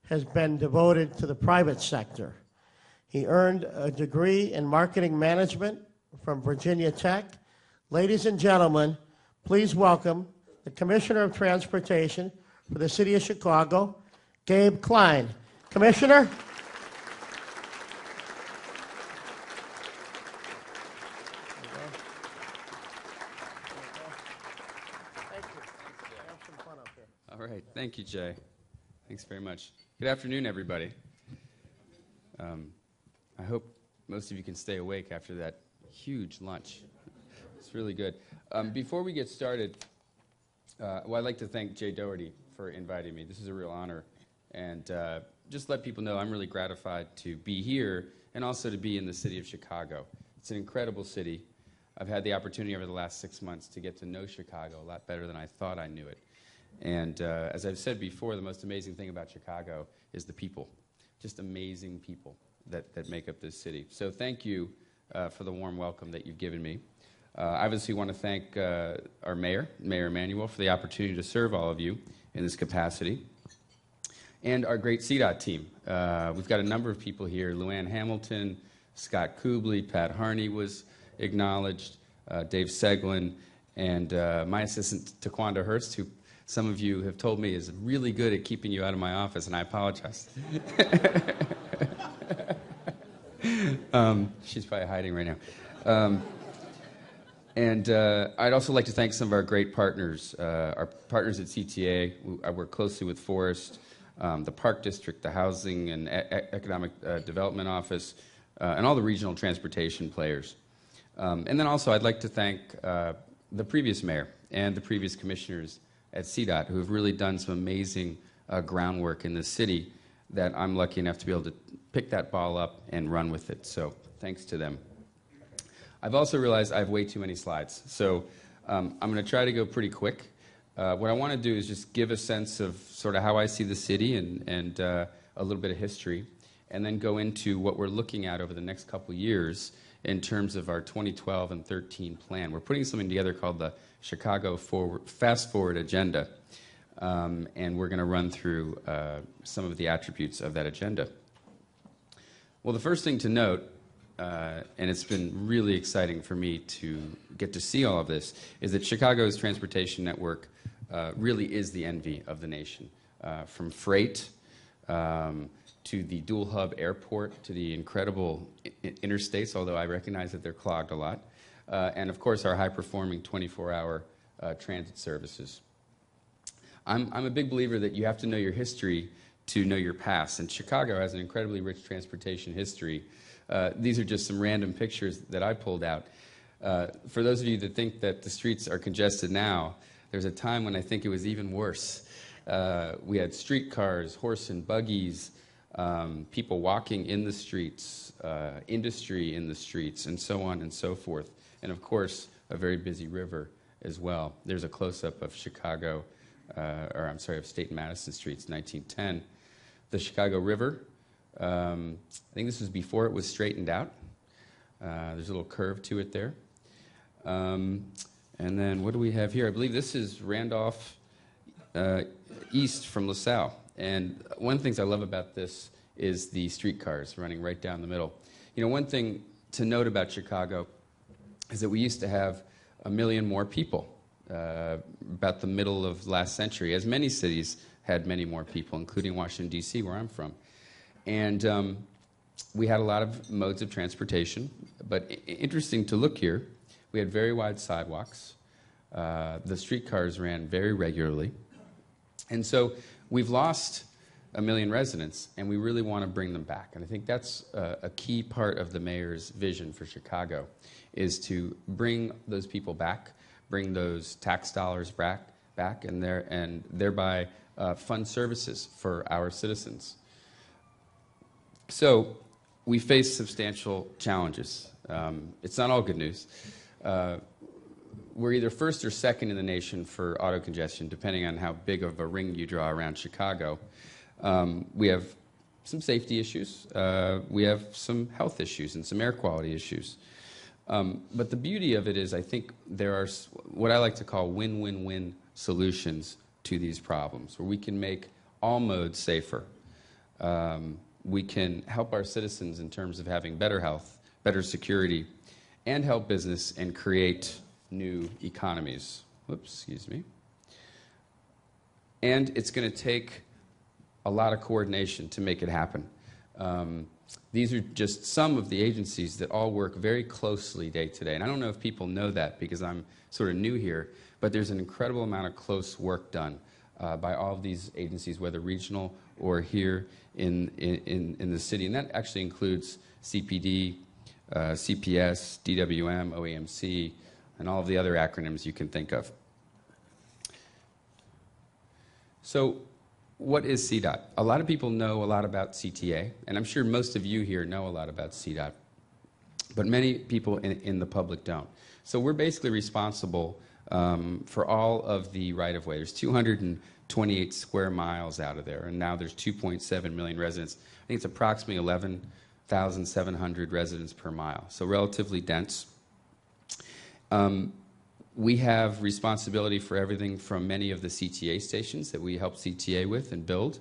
has been devoted to the private sector. He earned a degree in marketing management from Virginia Tech. Ladies and gentlemen, please welcome the Commissioner of Transportation for the City of Chicago, Gabe Klein. Commissioner. All right, thank you, Jay. Thanks very much. Good afternoon, everybody. I hope most of you can stay awake after that huge lunch. It's really good. Before we get started, I'd like to thank Jay Doherty for inviting me. This is a real honor. And just let people know I'm really gratified to be here and also to be in the city of Chicago. It's an incredible city. I've had the opportunity over the last 6 months to get to know Chicago a lot better than I thought I knew it. And as I've said before, the most amazing thing about Chicago is the people, just amazing people that make up this city. So thank you for the warm welcome that you've given me. I obviously want to thank our mayor, Mayor Emanuel, for the opportunity to serve all of you in this capacity, and our great CDOT team. We've got a number of people here: Luann Hamilton, Scott Kubley, Pat Harney was acknowledged, Dave Seglin, and my assistant, Taquanda Hurst, who some of you have told me is really good at keeping you out of my office, and I apologize. She's probably hiding right now. And I'd also like to thank some of our great partners, our partners at CTA. I work closely with Forest, the Park District, the Housing and Economic Development Office, and all the regional transportation players. And then also I'd like to thank the previous mayor and the previous commissioners at CDOT, who have really done some amazing groundwork in this city that I'm lucky enough to be able to pick that ball up and run with it. So thanks to them. I've also realized I have way too many slides, so I'm going to try to go pretty quick. What I want to do is just give a sense of sort of how I see the city and a little bit of history, and then go into what we're looking at over the next couple years in terms of our 2012 and 13 plan. We're putting something together called the Chicago Fast Forward Agenda, and we're going to run through some of the attributes of that agenda. Well, the first thing to note, and it's been really exciting for me to get to see all of this, is that Chicago's transportation network really is the envy of the nation. From freight to the dual hub airport to the incredible interstates, although I recognize that they're clogged a lot, and of course our high-performing 24-hour transit services. I'm a big believer that you have to know your history to know your past, and Chicago has an incredibly rich transportation history. These are just some random pictures that I pulled out. For those of you that think that the streets are congested now, there's a time when I think it was even worse. We had streetcars, horse and buggies, people walking in the streets, industry in the streets, and so on and so forth. And of course, a very busy river as well. There's a close-up of Chicago, of State and Madison Streets, 1910. The Chicago River, I think this was before it was straightened out. There's a little curve to it there. And then what do we have here? I believe this is Randolph east from LaSalle. And one of the things I love about this is the streetcars running right down the middle. You know, one thing to note about Chicago is that we used to have 1 million more people about the middle of last century, as many cities had many more people, including Washington, D.C., where I'm from. And we had a lot of modes of transportation, but interesting to look here, we had very wide sidewalks. The streetcars ran very regularly. And so we've lost 1 million residents, and we really want to bring them back. And I think that's a key part of the mayor's vision for Chicago, is to bring those people back, bring those tax dollars back and thereby fund services for our citizens. So we face substantial challenges. It's not all good news. We're either first or second in the nation for auto congestion, depending on how big of a ring you draw around Chicago. We have some safety issues. We have some health issues and some air quality issues. But the beauty of it is, I think there are what I like to call win-win-win solutions to these problems, where we can make all modes safer. we can help our citizens in terms of having better health, better security, and help business and create new economies. Whoops, excuse me. And it's going to take a lot of coordination to make it happen. These are just some of the agencies that all work very closely day to day. And I don't know if people know that because I'm sort of new here, but there's an incredible amount of close work done by all of these agencies, whether regional or here in the city. And that actually includes CPD, CPS, DWM, OEMC, and all of the other acronyms you can think of. So what is CDOT? A lot of people know a lot about CTA, and I'm sure most of you here know a lot about CDOT, but many people in the public don't. So we're basically responsible for all of the right-of-way. There's 228 square miles out of there, and now there's 2.7 million residents. I think it's approximately 11,700 residents per mile, so relatively dense. We have responsibility for everything from many of the CTA stations that we help CTA with and build,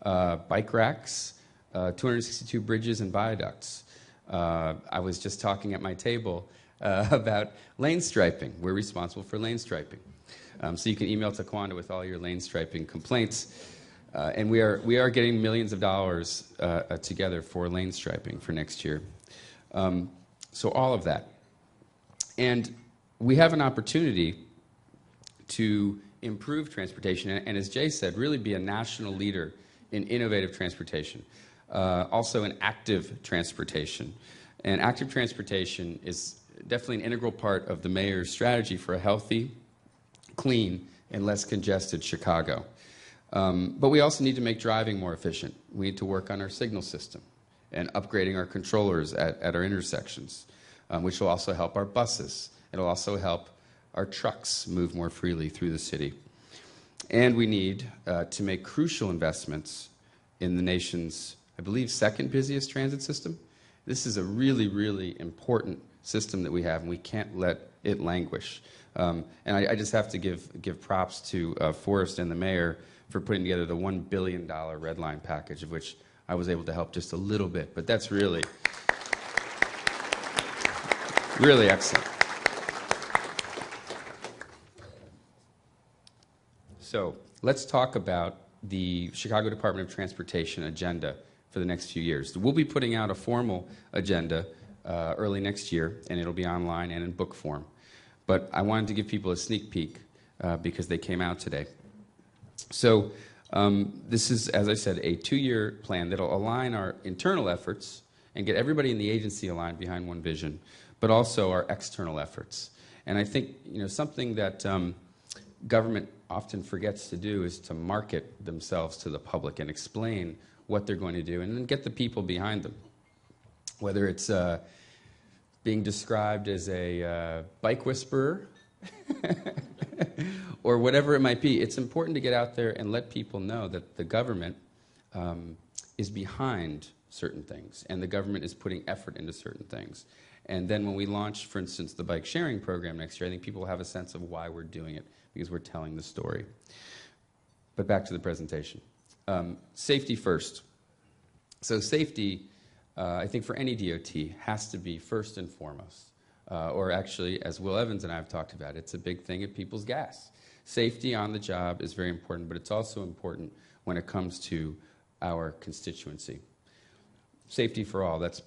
bike racks, 262 bridges and viaducts. I was just talking at my table about lane striping. We're responsible for lane striping. So you can email Taekwondo with all your lane striping complaints. And we are getting millions of dollars together for lane striping for next year. So all of that. And we have an opportunity to improve transportation, and as Jay said, really be a national leader in innovative transportation. Also in active transportation. And active transportation is definitely an integral part of the mayor's strategy for a healthy, clean, and less congested Chicago. But we also need to make driving more efficient. We need to work on our signal system and upgrading our controllers at our intersections, which will also help our buses. It'll also help our trucks move more freely through the city. And we need to make crucial investments in the nation's, I believe, second busiest transit system. This is a really, really important system that we have, and we can't let it languish. And I just have to give props to Forrest and the mayor for putting together the $1 billion Red Line package, of which I was able to help just a little bit. But that's really, really excellent. So let's talk about the Chicago Department of Transportation agenda for the next few years. We'll be putting out a formal agenda early next year, and it'll be online and in book form. But I wanted to give people a sneak peek because they came out today. So this is, as I said, a 2-year plan that'll align our internal efforts and get everybody in the agency aligned behind one vision, but also our external efforts. And I think something that government often forgets to do is to market themselves to the public and explain what they're going to do and then get the people behind them. Whether it's being described as a bike whisperer or whatever it might be, it's important to get out there and let people know that the government is behind certain things and the government is putting effort into certain things. And then when we launch, for instance, the bike sharing program next year, I think people will have a sense of why we're doing it because we're telling the story. But back to the presentation. Safety first. So safety, I think for any DOT, has to be first and foremost. Or actually, as Will Evans and I have talked about, it's a big thing at people's gas. Safety on the job is very important, but it's also important when it comes to our constituency. Safety for all, that's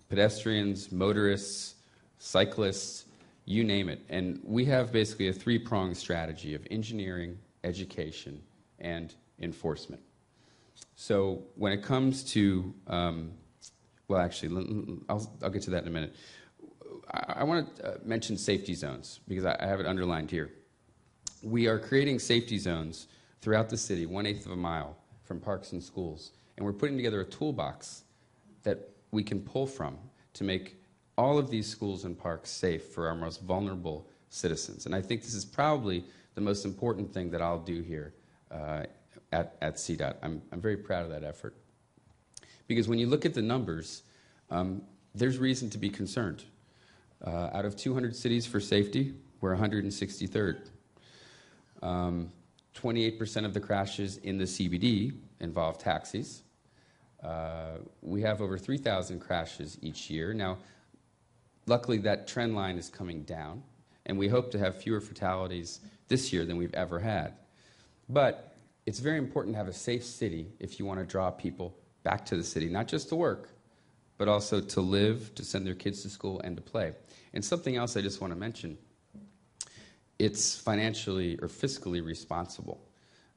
pedestrians, motorists, cyclists, you name it. And we have basically a 3-pronged strategy of engineering, education, and enforcement. So when it comes to, well, actually, I'll get to that in a minute. I want to mention safety zones because I have it underlined here. We are creating safety zones throughout the city, 1/8 of a mile from parks and schools. And we're putting together a toolbox that we can pull from to make all of these schools and parks safe for our most vulnerable citizens. And I think this is probably the most important thing that I'll do here at CDOT. I'm very proud of that effort. Because when you look at the numbers, there's reason to be concerned. Out of 200 cities for safety, we're 163rd. 28% of the crashes in the CBD involve taxis. We have over 3,000 crashes each year. Now, luckily, that trend line is coming down, and we hope to have fewer fatalities this year than we've ever had. But it's very important to have a safe city if you want to draw people back to the city, not just to work, but also to live, to send their kids to school, and to play. And something else I just want to mention, it's financially or fiscally responsible.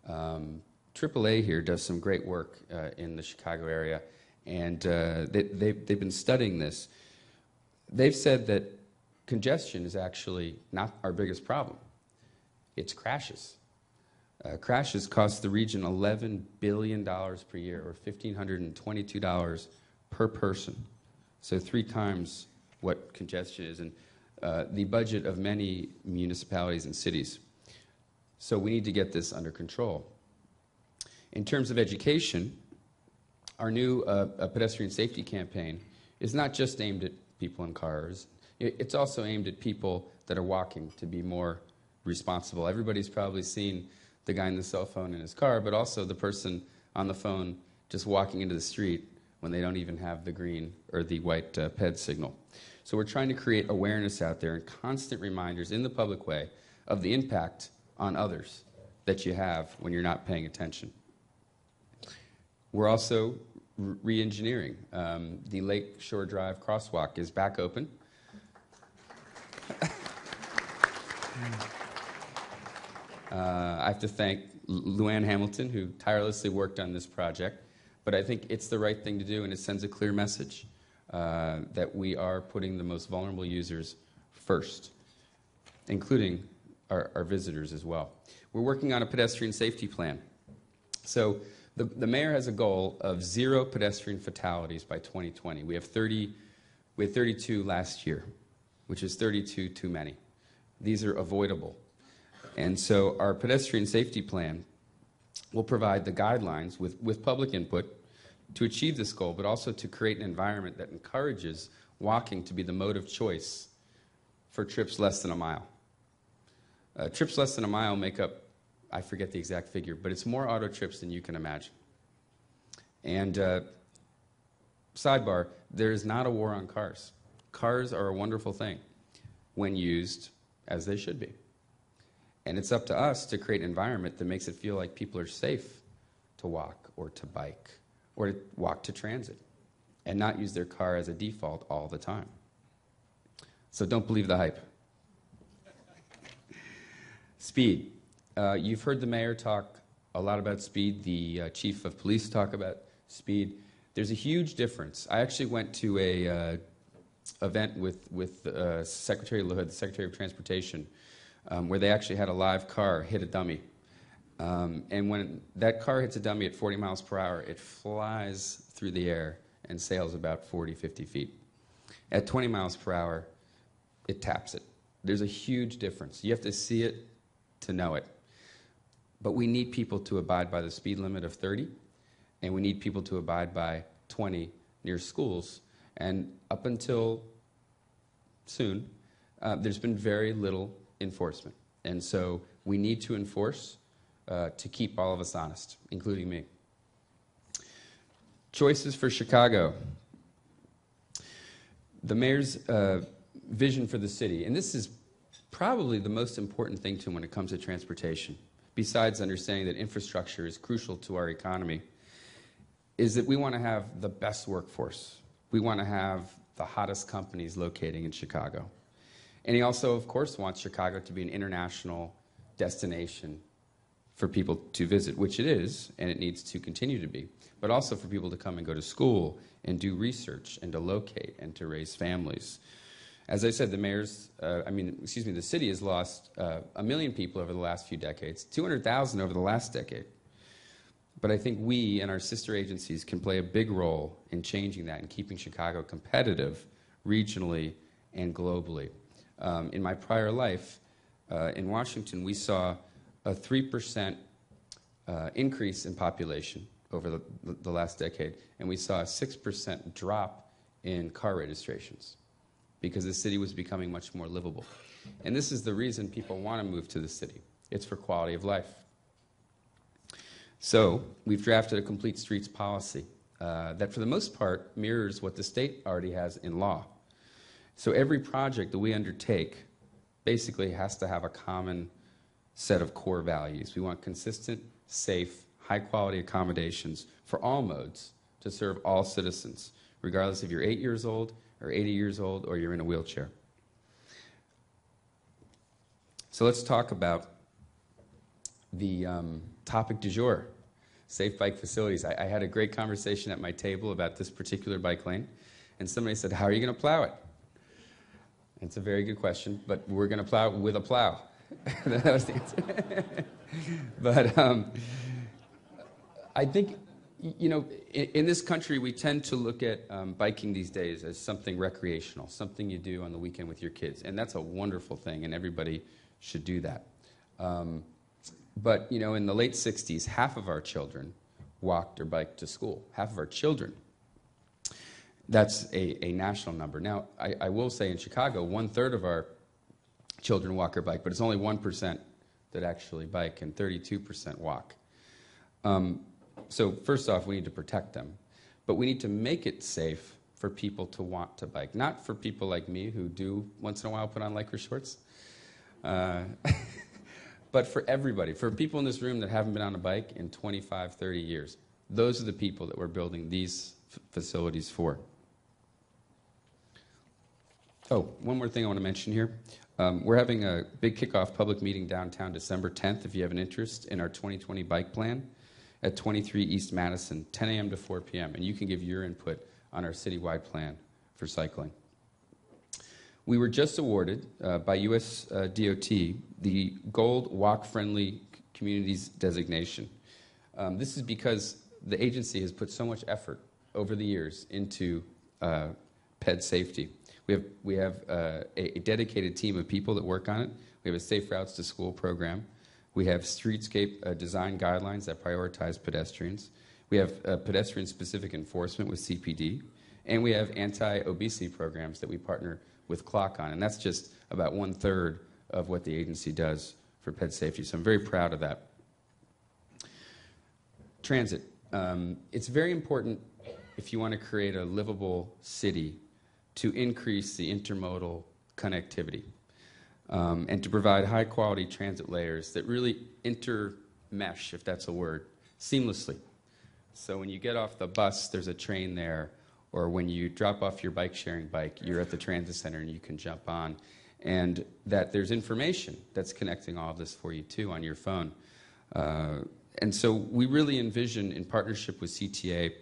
AAA here does some great work in the Chicago area, and they've been studying this. They've said that congestion is actually not our biggest problem. It's crashes. Crashes cost the region $11 billion per year, or $1,522 per person. So 3 times what congestion is, and the budget of many municipalities and cities. So we need to get this under control. In terms of education, our new pedestrian safety campaign is not just aimed at people in cars. It's also aimed at people that are walking to be more responsible. Everybody's probably seen the guy in the cell phone in his car, but also the person on the phone just walking into the street when they don't even have the green or the white PED signal. So we're trying to create awareness out there and constant reminders in the public way of the impact on others that you have when you're not paying attention. We're also re-engineering. The Lake Shore Drive crosswalk is back open. I have to thank Luann Hamilton, who tirelessly worked on this project. But I think it's the right thing to do, and it sends a clear message that we are putting the most vulnerable users first, including our visitors as well. We're working on a pedestrian safety plan. So the mayor has a goal of 0 pedestrian fatalities by 2020. We had 32 last year, which is 32 too many. These are avoidable. And so our pedestrian safety plan will provide the guidelines with public input to achieve this goal, but also to create an environment that encourages walking to be the mode of choice for trips less than a mile. Trips less than a mile make up, I forget the exact figure, but it's more auto trips than you can imagine. And sidebar, there is not a war on cars. Cars are a wonderful thing when used as they should be. And it's up to us to create an environment that makes it feel like people are safe to walk or to bike or to walk to transit and not use their car as a default all the time. So don't believe the hype. Speed. You've heard the mayor talk a lot about speed, the chief of police talk about speed. There's a huge difference. I actually went to a event with Secretary LaHood, the Secretary of Transportation, where they actually had a live car hit a dummy. And when that car hits a dummy at 40 miles per hour, it flies through the air and sails about 40, 50 feet. At 20 miles per hour, it taps it. There's a huge difference. You have to see it to know it. But we need people to abide by the speed limit of 30, and we need people to abide by 20 near schools. And up until soon, there's been very little enforcement. And so we need to enforce to keep all of us honest, including me. Choices for Chicago. The mayor's vision for the city, and this is probably the most important thing to him when it comes to transportation, besides understanding that infrastructure is crucial to our economy, is that we want to have the best workforce. We want to have the hottest companies locating in Chicago. And he also, of course, wants Chicago to be an international destination for people to visit, which it is, and it needs to continue to be, but also for people to come and go to school and do research and to locate and to raise families. As I said, the city has lost 1 million people over the last few decades, 200,000 over the last decade. But I think we and our sister agencies can play a big role in changing that and keeping Chicago competitive regionally and globally. In my prior life in Washington, we saw a 3% increase in population over the last decade, and we saw a 6% drop in car registrations because the city was becoming much more livable. And this is the reason people want to move to the city. It's for quality of life. So we've drafted a complete streets policy that for the most part mirrors what the state already has in law. So every project that we undertake basically has to have a common set of core values. We want consistent, safe, high-quality accommodations for all modes to serve all citizens, regardless if you're 8 years old or 80 years old or you're in a wheelchair. So let's talk about the topic du jour, safe bike facilities. I had a great conversation at my table about this particular bike lane, and somebody said, how are you going to plow it? It's a very good question, but we're going to plow it with a plow. That was the answer. But I think, you know, in this country, we tend to look at biking these days as something recreational, something you do on the weekend with your kids, and that's a wonderful thing, and everybody should do that. But, you know, in the late 60s, half of our children walked or biked to school. Half of our children. That's a national number. Now, I will say in Chicago, 1/3 of our children walk or bike, but it's only 1% that actually bike and 32% walk. So first off, we need to protect them. But we need to make it safe for people to want to bike. Not for people like me who do once in a while put on Lycra shorts. But for everybody, for people in this room that haven't been on a bike in 25, 30 years. Those are the people that we're building these facilities for. Oh, one more thing I want to mention here. We're having a big kickoff public meeting downtown December 10th, if you have an interest, in our 2020 bike plan at 23 East Madison, 10 a.m. to 4 p.m. And you can give your input on our citywide plan for cycling. We were just awarded by US DOT the Gold Walk-Friendly Communities designation. This is because the agency has put so much effort over the years into ped safety. We have a dedicated team of people that work on it. We have a Safe Routes to School program. We have streetscape design guidelines that prioritize pedestrians. We have pedestrian-specific enforcement with CPD. And we have anti-obesity programs that we partner with Clock on. And that's just about 1/3 of what the agency does for ped safety. So I'm very proud of that. Transit. It's very important if you want to create a livable city to increase the intermodal connectivity and to provide high-quality transit layers that really intermesh, if that's a word, seamlessly. So when you get off the bus, there's a train there, or when you drop off your bike-sharing bike, you're at the transit center and you can jump on, and that there's information that's connecting all of this for you, too, on your phone. And so we really envision, in partnership with CTA,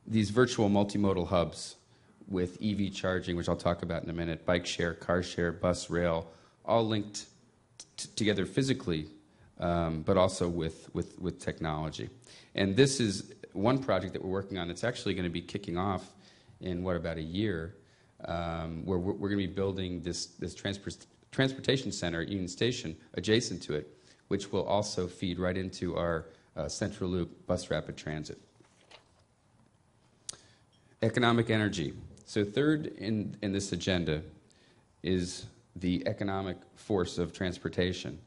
these virtual multimodal hubs with EV charging, which I'll talk about in a minute, bike share, car share, bus, rail, all linked together physically, but also with technology. And this is one project that we're working on that's actually going to be kicking off in, about a year, where we're going to be building this transportation center at Union Station adjacent to it, which will also feed right into our Central Loop bus rapid transit. Economic energy. So third in this agenda is the economic force of transportation.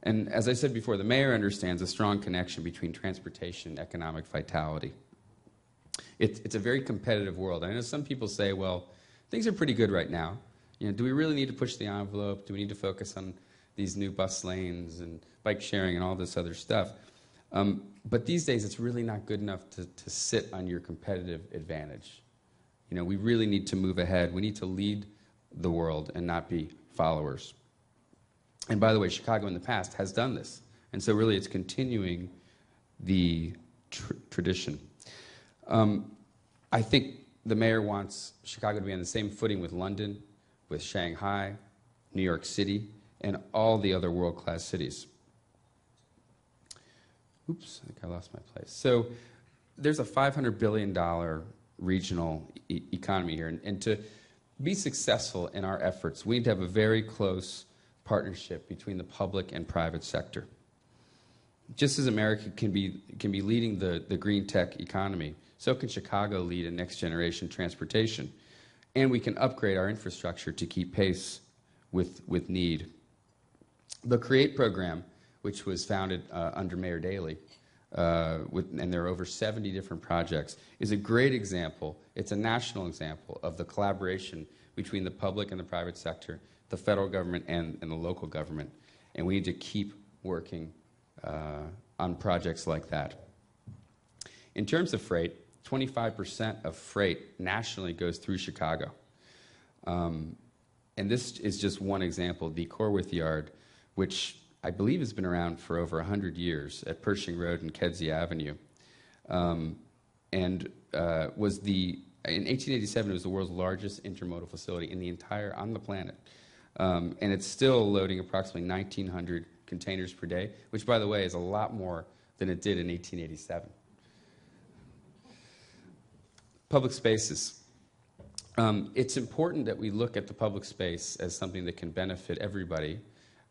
And as I said before, the mayor understands a strong connection between transportation and economic vitality. It's a very competitive world. I know some people say, well, things are pretty good right now. You know, do we really need to push the envelope? Do we need to focus on these new bus lanes and bike sharing and all this other stuff? But these days, it's really not good enough to sit on your competitive advantage. You know, we really need to move ahead. We need to lead the world and not be followers. And by the way, Chicago in the past has done this. And so really it's continuing the tradition. I think the mayor wants Chicago to be on the same footing with London, with Shanghai, New York City, and all the other world-class cities. Oops, I think I lost my place. So there's a $500 billion regional economy here. And to be successful in our efforts, we need to have a very close partnership between the public and private sector. Just as America can be leading the green tech economy, so can Chicago lead in next-generation transportation. And we can upgrade our infrastructure to keep pace with need. The CREATE program, which was founded under Mayor Daley, and there are over 70 different projects, is a great example. It's a national example of the collaboration between the public and the private sector, the federal government and the local government. And we need to keep working on projects like that. In terms of freight, 25% of freight nationally goes through Chicago. And this is just one example. The Corwith Yard, which I believe has been around for over 100 years at Pershing Road and Kedzie Avenue, was in 1887, it was the world's largest intermodal facility on the planet. And it's still loading approximately 1,900 containers per day, which, by the way, is a lot more than it did in 1887. Public spaces. It's important that we look at the public space as something that can benefit everybody,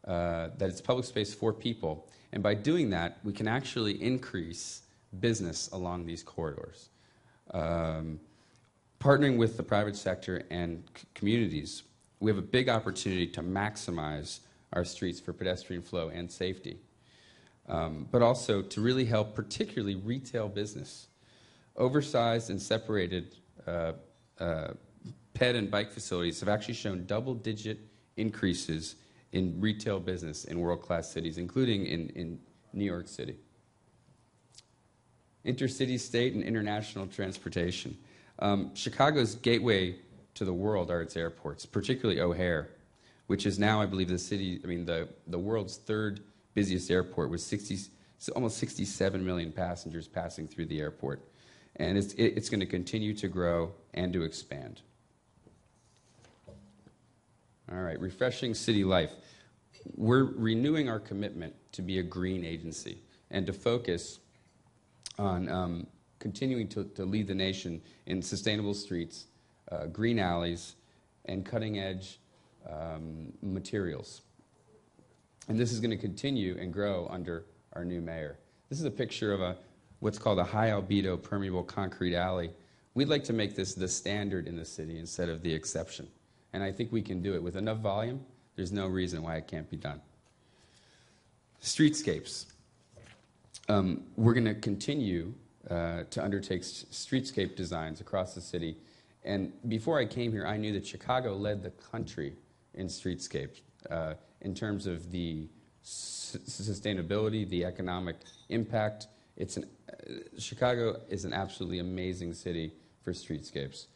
that it's public space for people. And by doing that, we can actually increase business along these corridors. Partnering with the private sector and communities, we have a big opportunity to maximize our streets for pedestrian flow and safety, but also to really help particularly retail business. Oversized and separated ped and bike facilities have actually shown double-digit increases in retail business in world-class cities, including in New York City. Intercity, state, and international transportation. Chicago's gateway to the world are its airports, particularly O'Hare, which is now, I believe, the world's third busiest airport with almost 67 million passengers passing through the airport. And it's going to continue to grow and to expand. All right, refreshing city life. We're renewing our commitment to be a green agency and to focus on continuing to lead the nation in sustainable streets, green alleys, and cutting-edge materials. And this is going to continue and grow under our new mayor. This is a picture of what's called a high albedo permeable concrete alley. We'd like to make this the standard in the city instead of the exception. And I think we can do it. With enough volume, there's no reason why it can't be done. Streetscapes. We're going to continue to undertake streetscape designs across the city. And before I came here, I knew that Chicago led the country in streetscape in terms of the sustainability, the economic impact. Chicago is an absolutely amazing city for streetscapes.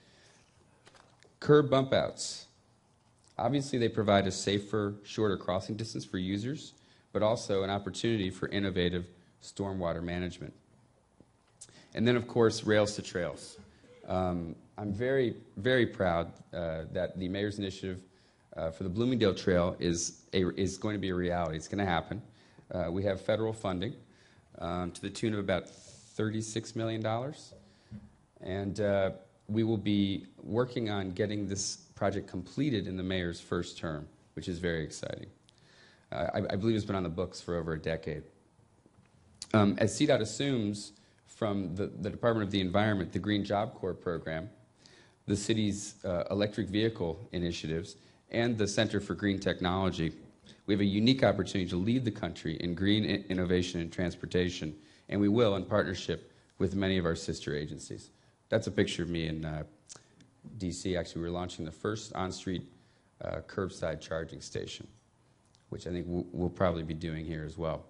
Curb bump outs. Obviously, they provide a safer, shorter crossing distance for users, but also an opportunity for innovative stormwater management. And then, of course, rails to trails. I'm very, very proud that the mayor's initiative for the Bloomingdale Trail is going to be a reality. It's going to happen. We have federal funding to the tune of about $36 million. And we will be working on getting this project completed in the mayor's first term, which is very exciting. I believe it's been on the books for over a decade. As CDOT assumes from the Department of the Environment, the Green Job Corps program, the city's electric vehicle initiatives, and the Center for Green Technology, we have a unique opportunity to lead the country in green innovation and transportation, and we will in partnership with many of our sister agencies. That's a picture of me in D.C. Actually, we're launching the first on-street curbside charging station, which I think we'll probably be doing here as well.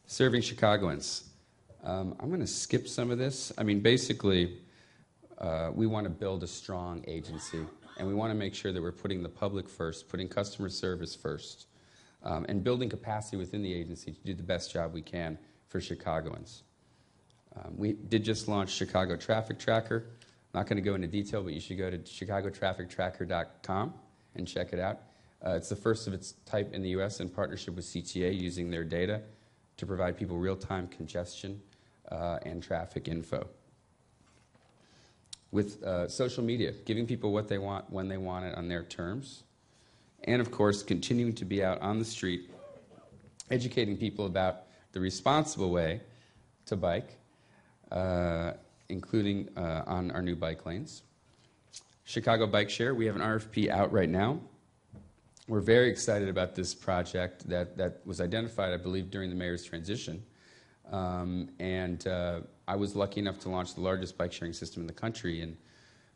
Serving Chicagoans. I'm going to skip some of this. I mean, basically, we want to build a strong agency, and we want to make sure that we're putting the public first, putting customer service first, and building capacity within the agency to do the best job we can for Chicagoans. We did just launch Chicago Traffic Tracker. I'm not going to go into detail, but you should go to chicagotraffictracker.com and check it out. It's the first of its type in the U.S. in partnership with CTA, using their data to provide people real-time congestion and traffic info. With social media, giving people what they want, when they want it, on their terms. And, of course, continuing to be out on the street, educating people about the responsible way to bike, including on our new bike lanes. Chicago Bike Share, we have an RFP out right now. We're very excited about this project that was identified, I believe, during the mayor's transition. I was lucky enough to launch the largest bike sharing system in the country in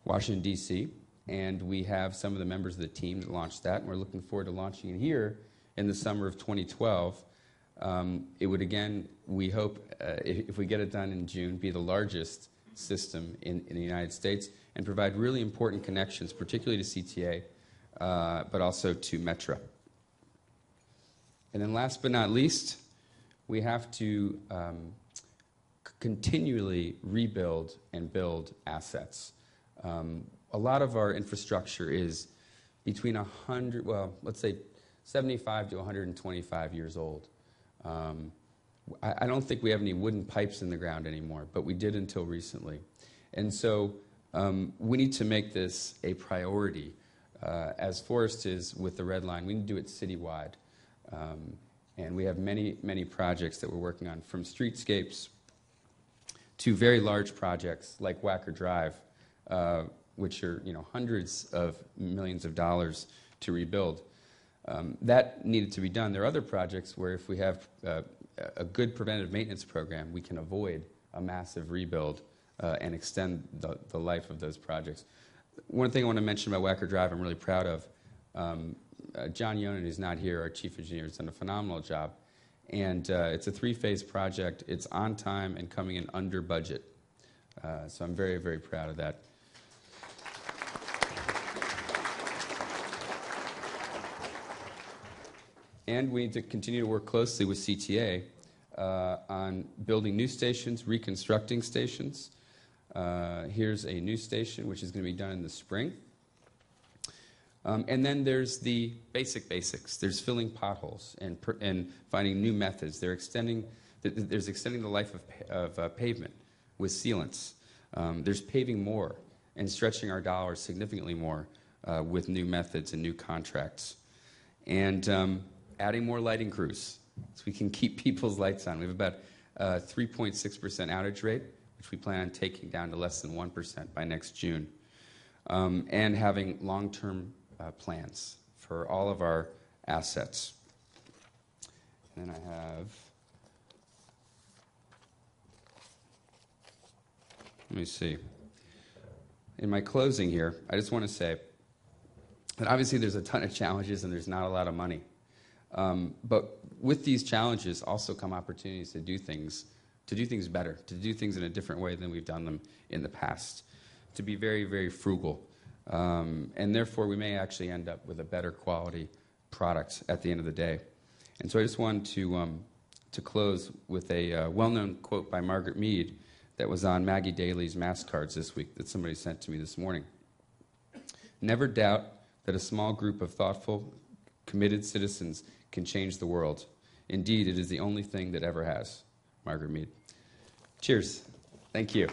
Washington, D.C., and we have some of the members of the team that launched that, and we're looking forward to launching it here in the summer of 2012. It would, again, we hope, if we get it done in June, be the largest system in the United States and provide really important connections, particularly to CTA, but also to Metra. And then last but not least, we have to continually rebuild and build assets. A lot of our infrastructure is between 100, well, let's say 75 to 125 years old. I don't think we have any wooden pipes in the ground anymore, but we did until recently. And so we need to make this a priority. As Forest is with the Red Line, we need to do it citywide. And we have many, many projects that we're working on, from streetscapes to very large projects like Wacker Drive, which are hundreds of millions of dollars to rebuild. That needed to be done. There are other projects where if we have a good preventive maintenance program, we can avoid a massive rebuild and extend the life of those projects. One thing I want to mention about Wacker Drive I'm really proud of, John Yonan, who's not here, our chief engineer, has done a phenomenal job. And it's a 3-phase project. It's on time and coming in under budget. So I'm very, very proud of that. And we need to continue to work closely with CTA on building new stations, reconstructing stations. Here's a new station, which is going to be done in the spring. And then there's the basics. There's filling potholes and finding new methods. There's extending the life of pavement with sealants. There's paving more and stretching our dollars significantly more with new methods and new contracts. And adding more lighting crews so we can keep people's lights on. We have about 3.6% outage rate, which we plan on taking down to less than 1% by next June. And having long-term plans for all of our assets. And then I have, let me see. In my closing here, I just want to say that obviously there's a ton of challenges and there's not a lot of money. But with these challenges also come opportunities to do things better, to do things in a different way than we've done them in the past, to be very, very frugal. And therefore, we may actually end up with a better quality product at the end of the day. And so I just wanted to close with a well-known quote by Margaret Mead that was on Maggie Daly's mask cards this week that somebody sent to me this morning. Never doubt that a small group of thoughtful, committed citizens can change the world. Indeed, it is the only thing that ever has. Margaret Mead. Cheers. Thank you.